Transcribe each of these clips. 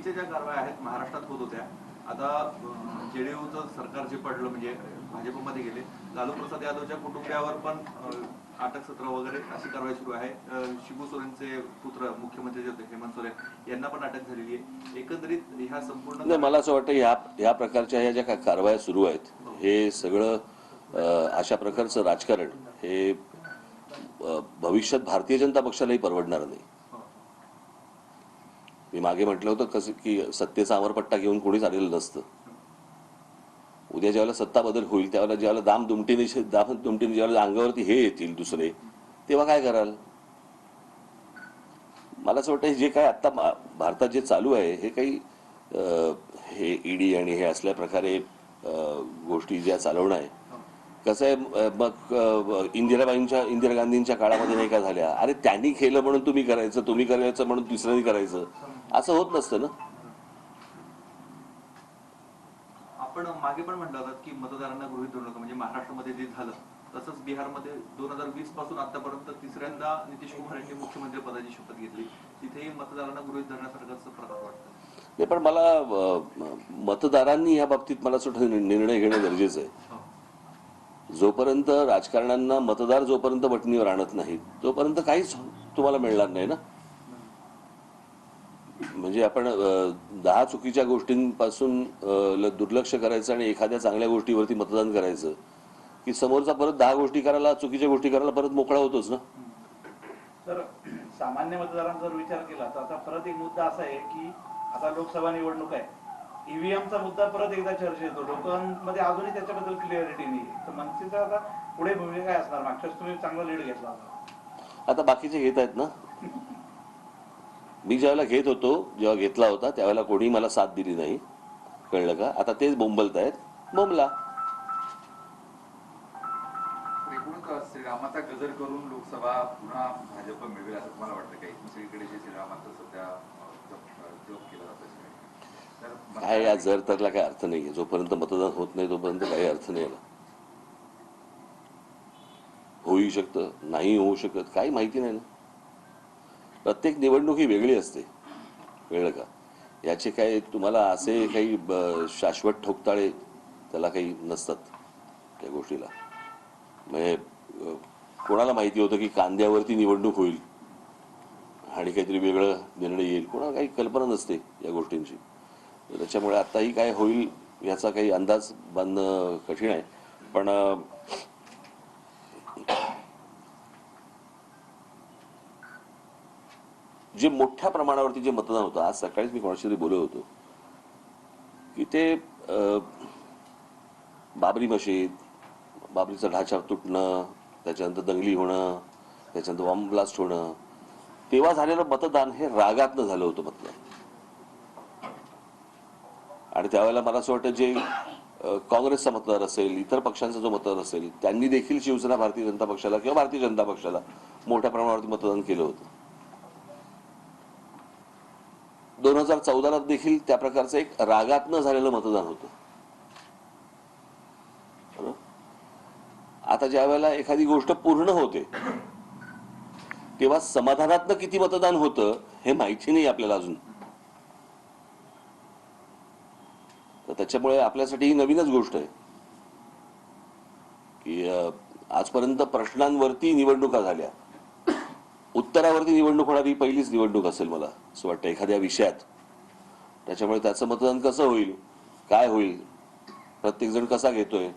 पद्धतीच्या ज्या कारवाया आहेत महाराष्ट्रात होत होत्या, आता जेडीयूचं सरकार जे पडलं म्हणजे भाजपमध्ये गेले, लालू प्रसाद यादवच्या कुटुंबियावर पण अटक सत्र वगैरे अशी कारवाई सुरू आहे. शिबू सोरेनचे पुत्र मुख्यमंत्री जे होते हेमंत सोरेन यांना पण अटक झालेली आहे. एकंदरीत ह्या संपूर्ण नाही, मला असं वाटतं ह्या प्रकारच्या ह्या ज्या कारवाया सुरू आहेत हे सगळं अशा प्रकारचं राजकारण हे भविष्यात भारतीय जनता पक्षालाही परवडणार नाही. मी मागे म्हटलं होतं कसं की सत्तेचा अमरपट्टा घेऊन कोणीच आलेलं नसतं. उद्या ज्यावेळेला सत्ता बदल होईल त्यावेळेला ज्यावेळेला दामदुमटीने ज्यावेळेला अंगावरती हे येतील दुसरे, तेव्हा काय कराल? मला असं वाटतं जे काय आता भारतात जे चालू आहे हे काही हे ईडी आणि हे असल्या प्रकारे गोष्टी ज्या चालवणं आहे. कसं आहे, मग इंदिरा गांधींच्या काळामध्ये नाही का झाल्या, अरे त्यांनी केलं म्हणून तुम्ही करायचं म्हणून दुसऱ्यांनी करायचं, असं होत नसतं ना. आपण मागे पण म्हटलं होतं की मतदारांना गृहीत धरू नका, म्हणजे महाराष्ट्रामध्ये जे झालं तसंच बिहारमध्ये 2020 पासून आतापर्यंत तिसऱ्यांदा नितीश कुमार यांनी मुख्यमंत्री पदाची शपथ घेतली, तिथेही मतदारांना गृहीत धरण्यासारखं प्रकार वाटतं. नाही, पण मला मतदारांनी या बाबतीत मला असं निर्णय घेणं गरजेचं आहे. जोपर्यंत राजकारण्यांना मतदार जोपर्यंत वटणीवर आणत नाहीत तोपर्यंत काहीच तुम्हाला मिळणार नाही ना. म्हणजे आपण 10 चुकीच्या गोष्टींपासून दुर्लक्ष करायचं आणि एखाद्या चांगल्या गोष्टीवरती मतदान करायचं की समोरचा परत 10 गोष्टी करायला, चुकीच्या गोष्टी करायला परत मोकळा होतोच ना. तर सामान्य मतदारांचा जर विचार केला तर आता परत एक मुद्दा असा आहे की आता लोकसभा निवडणूक आहे, ईव्हीएमचा मुद्दा परत एकदा चर्चेत येतो. लोकांमध्ये अजूनही त्याच्याबद्दल क्लिअरिटी नाही. तर मनसेचं आता पुढे भूमिका काय असणार? मागच्याच तुम्ही चांगला लीड घेतला होता, आता बाकीचे घेत आहेत ना. मी ज्यावेळेला जेव्हा घेतला होता त्यावेळेला कोणी मला साथ दिली नाही, कळलं का? आता तेच बोंबलत आहेत, बोंबला. श्रीरामाचा गजर करून लोकसभा पुन्हा भाजप मिळवेल असं तुम्हाला वाटतं काही? दुसरीकडे जे श्रीरामाचं सध्या जप केला जातं, काय या जर तरला काही अर्थ नाहीये. जोपर्यंत मतदान होत नाही तोपर्यंत काही अर्थ नाही. होऊ शकतं, नाही होऊ शकत, काही माहिती नाही ना. प्रत्येक निवडणूक ही वेगळी असते, कळलं का? याचे काय तुम्हाला असे काही शाश्वत ठोकताळे त्याला काही नसतात त्या गोष्टीला. म्हणजे कोणाला माहिती होतं की कांद्यावरती निवडणूक होईल आणि काहीतरी वेगळं निर्णय येईल? कोणाला काही कल्पना नसते या गोष्टींची. त्याच्यामुळे आताही काय होईल याचा काही अंदाज बांधणं कठीण आहे. पण जे मोठ्या प्रमाणावरती जे मतदान होतं, आज सकाळीच मी कोणाशी तरी बोलत होतो की ते बाबरी मशीद, बाबरीचा ढाचा तुटणं, त्याच्यानंतर दंगली होणं, त्याच्यानंतर बॉम्ब ब्लास्ट होणं, तेव्हा झालेलं मतदान हे रागातनं झालं होतं मतदान. आणि त्यावेळेला मला असं वाटतं जे काँग्रेसचा मतदार असेल, इतर पक्षांचा जो मतदार असेल, त्यांनी देखील शिवसेना, भारतीय जनता पक्षाला किंवा भारतीय जनता पक्षाला मोठ्या प्रमाणावरती मतदान केलं होतं. 2014 देखील त्या प्रकारचं एक रागातनं झालेलं मतदान होतं. आता ज्या वेळेला एखादी गोष्ट पूर्ण होते तेव्हा समाधानातनं किती मतदान होतं हे माहिती नाही आपल्याला अजून. तर त्याच्यामुळे आपल्यासाठी ही नवीनच गोष्ट आहे की आजपर्यंत प्रश्नांवरती निवडणुका झाल्या, उत्तरावरती निवडणूक होणारी पहिलीच निवडणूक असेल मला असं वाटतं एखाद्या विषयात. त्याच्यामुळे त्याचं मतदान कसं होईल, काय होईल, प्रत्येक जण कसा घेतोय.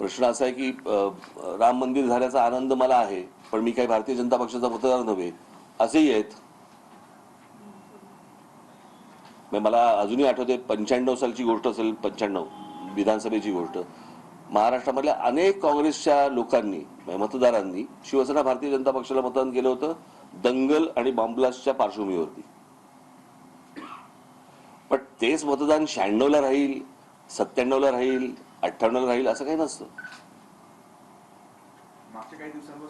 प्रश्न असा आहे की राम मंदिर झाल्याचा आनंद मला आहे, पण मी काही भारतीय जनता पक्षाचा मतदार नव्हे, असेही आहेत. मला अजूनही आठवते 95 सालची गोष्ट असेल, 95 विधानसभेची गोष्ट. महाराष्ट्रामधल्या अनेक काँग्रेसच्या लोकांनी, मतदारांनी शिवसेना, भारतीय जनता पक्षाला मतदान केलं होतं दंगल आणि बॉम्बब्लास्टच्या पार्श्वभूमीवरती. पण तेच मतदान 96ला राहील, 97ला राहील, 98ला राहील असं काही नसतं. मागच्या काही दिवसांपासून